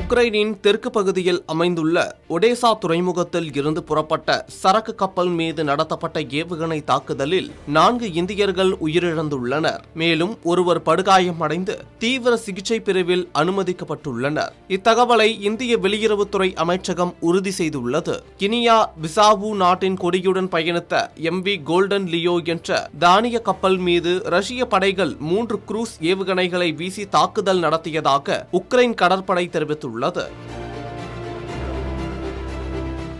உக்ரைனின் தெற்கு பகுதியில் அமைந்துள்ள ஒடேசா துறைமுகத்தில் இருந்து புறப்பட்ட சரக்கு கப்பல் மீது நடத்தப்பட்ட ஏவுகணை தாக்குதலில் 4 இந்தியர்கள் உயிரிழந்துள்ளனர். மேலும் ஒருவர் படுகாயமடைந்து தீவிர சிகிச்சை பிரிவில் அனுமதிக்கப்பட்டுள்ளனர். இத்தகவலை இந்திய வெளியுறவுத்துறை அமைச்சகம் உறுதி செய்துள்ளது. கினியா பிசாவு நாட்டின் கொடியுடன் பயணித்த MV கோல்டன் லியோ என்ற தானிய கப்பல் மீது ரஷ்ய படைகள் 3 குரூஸ் ஏவுகணைகளை வீசி தாக்குதல் நடத்தியதாக உக்ரைன் கடற்படை தெரிவித்துள்ளது.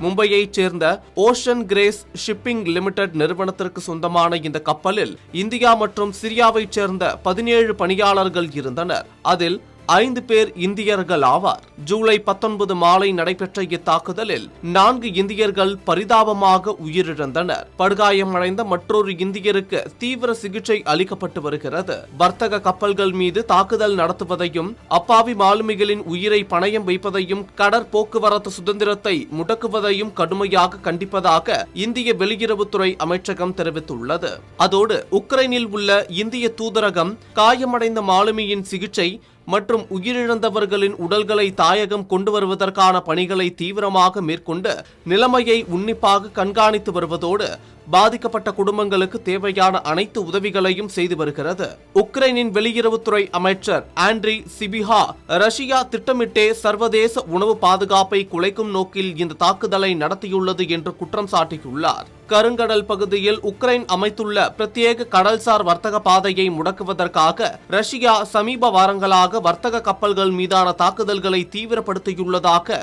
மும்பையைச் சேர்ந்த ஓஷன் கிரேஸ் ஷிப்பிங் லிமிடெட் நிறுவனத்திற்கு சொந்தமான இந்த கப்பலில் இந்தியா மற்றும் சிரியாவைச் சேர்ந்த 17 பணியாளர்கள் இருந்தனர். அதில் 5 பேர் இந்தியர்கள் ஆவார். ஜூலை 19 மாலை நடைபெற்ற இத்தாக்குதலில் 4 இந்தியர்கள் பரிதாபமாக உயிரிழந்தனர். படுகாயமடைந்த மற்றொரு இந்தியருக்கு தீவிர சிகிச்சை அளிக்கப்பட்டு வருகிறது. வர்த்தக கப்பல்கள் மீது தாக்குதல் நடத்துவதையும் அப்பாவி மாலுமிகளின் உயிரை பணயம் வைப்பதையும் கடற்போக்குவரத்து சுதந்திரத்தை முடக்குவதையும் கடுமையாக கண்டிப்பதாக இந்திய வெளியுறவுத்துறை அமைச்சகம் தெரிவித்துள்ளது. அதோடு உக்ரைனில் உள்ள இந்திய தூதரகம் காயமடைந்த மாலுமியின் சிகிச்சை மற்றும் உயிரிழந்தவர்களின் உடல்களை தாயகம் கொண்டு வருவதற்கான பணிகளை தீவிரமாக மேற்கொண்டு நிலைமையை உன்னிப்பாக கண்காணித்து வருவதோடு பாதிக்கப்பட்ட குடும்பங்களுக்கு தேவையான அனைத்து உதவிகளையும் செய்து வருகிறது. உக்ரைனின் வெளியுறவுத்துறை அமைச்சர் ஆண்ட்ரி சிபிஹா ரஷ்யா திட்டமிட்டே சர்வதேச உணவு பாதுகாப்பை குலைக்கும் நோக்கில் இந்த தாக்குதலை நடத்தியுள்ளது என்று குற்றம் சாட்டியுள்ளார். கருங்கடல் பகுதியில் உக்ரைன் அமைத்துள்ள பிரத்யேக கடல்சார் வர்த்தக பாதையை முடக்குவதற்காக ரஷ்யா சமீப வாரங்களாக வர்த்தக கப்பல்கள் மீதான தாக்குதல்களை தீவிரப்படுத்தியுள்ளதாக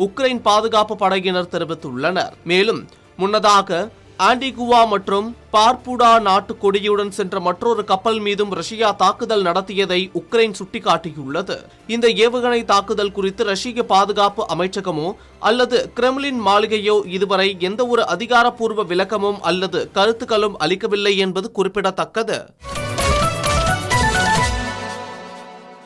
உக்ரைன் பாதுகாப்பு படையினர் தெரிவித்துள்ளனர். மேலும் முன்னதாக ஆன்டிகுவா மற்றும் பார்புடா நாட்டு கொடியுடன் சென்ற மற்றொரு கப்பல் மீதும் ரஷ்யா தாக்குதல் நடத்தியதை உக்ரைன் சுட்டிக்காட்டியுள்ளது. இந்த ஏவுகணை தாக்குதல் குறித்து ரஷ்ய பாதுகாப்பு அமைச்சகமோ அல்லது கிரெம்லின் மாளிகையோ இதுவரை எந்த ஒரு அதிகாரப்பூர்வ விளக்கமும் அல்லது கருத்துக்களும் அளிக்கவில்லை என்பது குறிப்பிடத்தக்கது.